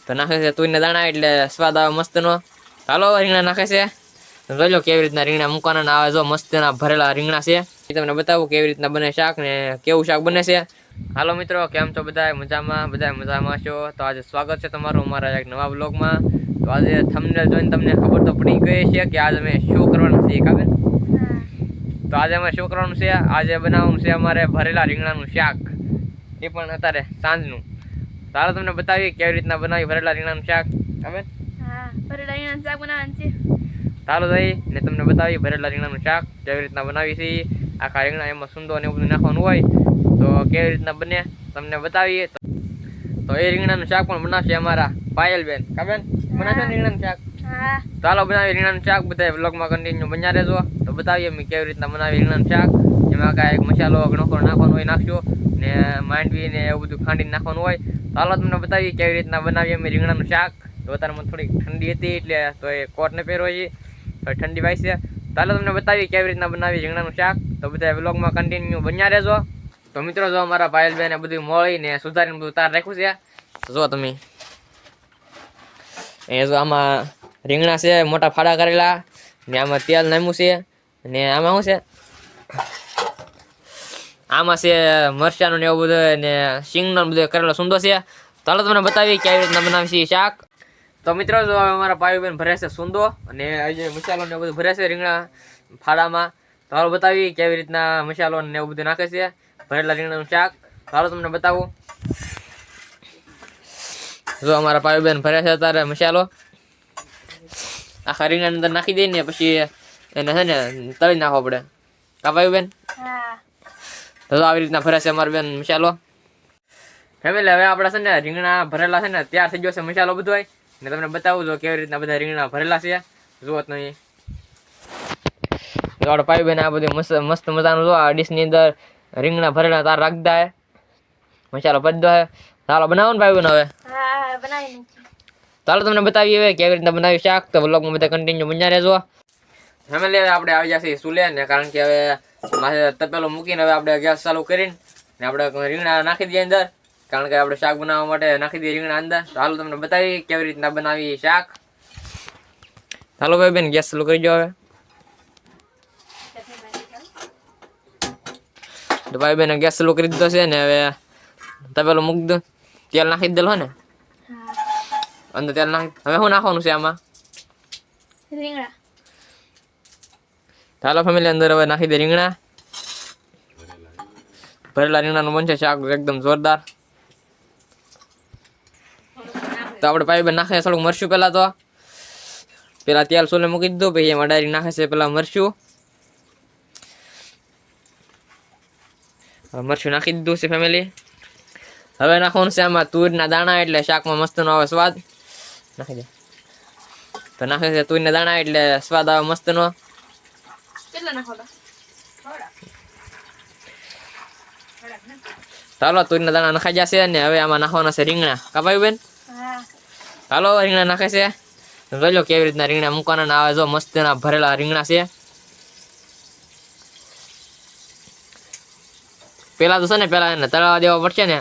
તો નાખે છે તુરીના દાણા એટલે સ્વાદ આવે મસ્તનો. હાલો રીંગણા નાખે છે. જોઈ લો કેવી રીતના રીંગણા મૂકવાના આવે. જો મસ્તના ભરેલા રીંગણા છે. એ તમને બતાવું કેવી રીતના બને શાક ને કેવું શાક બને છે. હાલો મિત્રો, કેમ છો બધા? મજામાં છો? તો આજે સ્વાગત છે તમારું અમારા એક નવા બ્લોગમાં. તો આજે થંબનેલ જોઈને તમને ખબર તો પડી ગઈ છે કે આજે અમે શું કરવાનું છે. કાબેન, તો આજે અમે શું કરવાનું છે? આજે બનાવવાનું છે અમારે ભરેલા રીંગણાનું શાક, એ પણ અત્યારે સાંજનું. ચાલો તમને બતાવી કેવી રીતના બનાવી ભરેલા રીંગણાનું શાક. કાબેન, ભરેલા રીંગણાનું શાક બનાવવાનું છે. ચાલો જઈ ને તમને બતાવી ભરેલા રીંગણાનું શાક કેવી રીતના બનાવી છે. આખા રીંગણા એમાં સુંદો ને એવું બધું નાખવાનું હોય તો કેવી રીતના બને તમને બતાવીએ. તો એ રીંગણાનું શાક પણ બનાવશે અમારા પાયલબેન. કાબેન, બનાવશે ને રીંગણાનું શાક? ચાલો બનાવી રીંગણાનું શાક. બધા વ્લોગમાં કન્ટિન્યુ બન્યા રહેજો તો બતાવીએ અમે કેવી રીતના બનાવી રીંગણાનું શાક. એમાં કાંઈ મસાલો નાખવાનો હોય નાખજો ને માંડવી ને એવું બધું ખાંડીને નાખવાનું હોય. ચાલો તમને બતાવીએ કેવી રીતના બનાવીએ અમે રીંગણાનું શાક. તો અત્યારમાં થોડીક ઠંડી હતી એટલે તો એ કોટ ને પહેરવો છે, તો ઠંડી વાય છે. ચાલો તમને બતાવીએ કેવી રીતના બનાવી રીંગણાનું શાક. તો બધા વ્લોગમાં કન્ટિન્યુ બન્યા રહેજો. તો મિત્રો જો અમારા પાયલબેન બધું મળીને સુધારીને બધું તાર રાખ્યું છે. તો જો તમે એ જો આમાં રીંગણા છે મોટા ફાડા કરેલા ને આમાં તેલ નામ્યું છે ને આમાં શું છે, આમાં છે મરચાંનું ને એવું બધું ને સિંગનો બધો કરેલો સુંદો છે. ચાલો તમને બતાવી કેવી રીતના બનાવી છે શાક. તો મિત્રો જો અમારા પાયુબેન ભરે છે સુંદો અને આજે મસાલો ને બધું ભરે છે રીંગણા ફાડામાં. તો હાલો બતાવી કેવી રીતના મસાલો ને એવું બધું નાખે છે ભરેલા રીંગણાનું શાક. ચાલો તમને બતાવું. જો અમારા પાયુબેન ભરે છે અત્યારે મસાલો. આખા રીંગણાની અંદર નાખી દઈને પછી એને છે ને તળી નાખવો પડે. કા પાયુબેન? તો આવી રીતના ભરે છે અમારા બેન મસાલો. ફેમિલી, હવે આપણે છે ને રીંગણા ભરેલા છે ને તૈયાર થઈ ગયો છે મસાલો બધો હોય ને તમને બતાવું જો કેવી રીતના બધા રીંગણા ભરેલા છે. જુઓ તમે તો આપણે પાયુબેન આ બધું મસ્ત મજાનું જો આ ડીશની અંદર રીંગણા ભરેલા તાર રાખી દે મસાલો ભરી દો. ચાલો બનાવો ને પાયુબેન હવે. ચાલો તમને બતાવીએ હવે કેવી રીતના બનાવી શાક. તો વ્લોગમાં બધા કન્ટિન્યુ બન્યા રહેજો. ફેમિલી, હવે આપણે આવી જશે ચૂલે ને, કારણ કે હવે માથે તપેલું મૂકીને હવે આપણે ગેસ ચાલુ કરીને ને આપણે રીંગણા નાખી દઈએ અંદર, કારણ કે આપણે શાક બનાવવા માટે નાખી દઈએ રીંગણા અંદર. તો હાલો તમને બતાવી કેવી રીતના બનાવી શાક. ચાલો ભાઈ બેન ગેસ ચાલુ કરી દો હવે. તો ભાઈ બેન ગેસ ચાલુ કરી દીધો છે ને હવે તપેલું મૂકી દો. તેલ નાખી દેલો ને અંદર, તેલ નાખી. હવે શું નાખવાનું છે આમાં? રીંગણા. ચાલો ફેમિલી, અંદર હવે નાખી દે રીંગણા. ભરેલા રીંગણાનું બનશે શાક એકદમ જોરદાર. તો આપણે પાઇપ નાખે થોડુંક મરચું પેલા. તો પેલા તેલ સોલે મૂકી દીધું, પછી એમાં ડાયરેક્ટ નાખે છે પેલા મરચું. મરચું નાખી દીધું છે ફેમિલી. હવે નાખવાનું છે આમાં તુરના દાણા, એટલે શાકમાં મસ્તનો આવે સ્વાદ. નાખી દે. તો નાખે છે તુરના દાણા એટલે સ્વાદ આવે મસ્તનો. કેટલા નાખવાના? ચાલો તુરના દાણા નખાઈ જશે ને હવે આમાં નાખવાના છે રીંગણા. કાપાયું બેન? ચાલો રીંગણા નાખે છે. જોઈ લો કેવી રીતના રીંગણા મૂકવાના આવે. જો મસ્તના ભરેલા રીંગણા છે. પેલા તો છે ને પેલા એને તળાવા દેવા પડશે ને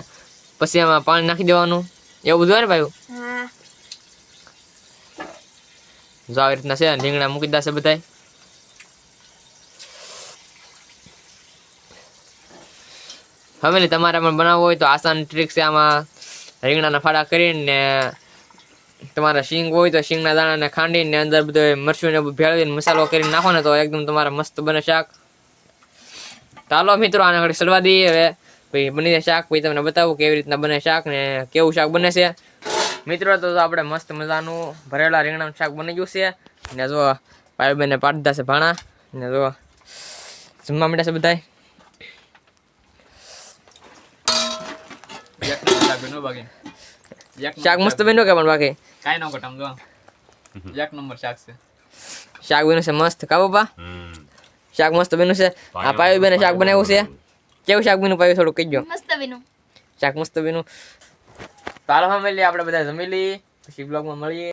પછી એમાં પાણી નાખી દેવાનું, એવું બધું હોય ને ભાઈ. જો આવી રીતના છે રીંગણા મૂકી દેશે બધા. ફેમિલી, તમારે પણ બનાવવું હોય તો આસાન ટ્રીક છે. આમાં રીંગણાના ફાડા કરીને તમારે શીંગ હોય તો શીંગના દાણાને ખાંડીને અંદર બધું મરચું ને ભેળવીને મસાલો કરીને નાખો ને તો એકદમ તમારે મસ્ત બને શાક. ચાલો મિત્રો, આને ઘડી સલવા દઈએ હવે. પછી બની જાય શાક, પછી તમને બતાવું કેવી રીતના બને શાક ને કેવું શાક બને છે. મિત્રો તો આપણે મસ્ત મજાનું ભરેલા રીંગણાનું શાક બની ગયું છે ને જો પાયુબેને પાડી દીધા છે ભાણા ને જો જમવા માંડ્યા છે બધા. શાક મસ્ત બન્યું કે પણ બાકી કાઈ ન કટમ જો એક નંબર શાક છે. શાક બન્યું છે મસ્ત. કા બાપા, શાક મસ્ત બન્યું છે. આ પાયુ બેને શાક બનાવ્યું છે. કેવું શાક બન્યું પાયુ? થોડું કહીજો. મસ્ત બન્યું. શાક મસ્ત બન્યું. ચાલો ફેમિલી, આપણે બધા જમી લઈએ પછી બ્લોગમાં મળીએ.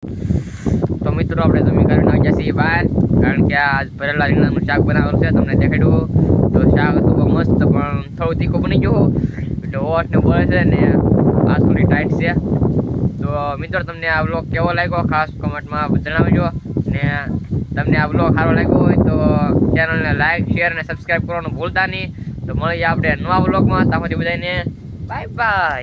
તો મિત્રો આપણે જમી કરીને આવી જઈએ છીએ બહાર, કારણ કે આ ભરેલા રીંગણાનું શાક બનાવેલું છે. તમને દેખાડ્યું તો શાક હતું બહુ મસ્ત, પણ થોડું તીખું બની ગયું એટલે ઓટ ને બળે છે ને આ થોડી ટાઈટ છે. તો મિત્રો તમને આ વ્લોગ કેવો લાગ્યો ખાસ કમેન્ટમાં જણાવજો. ને તમને આ વ્લોગ સારો લાગ્યો હોય તો ચેનલને લાઈક શેર અને સબસ્ક્રાઈબ કરવાનું ભૂલતા નહીં. તો મળીએ આપણે નવા વ્લોગમાં. ત્યાં સુધી બધાને બાય બાય.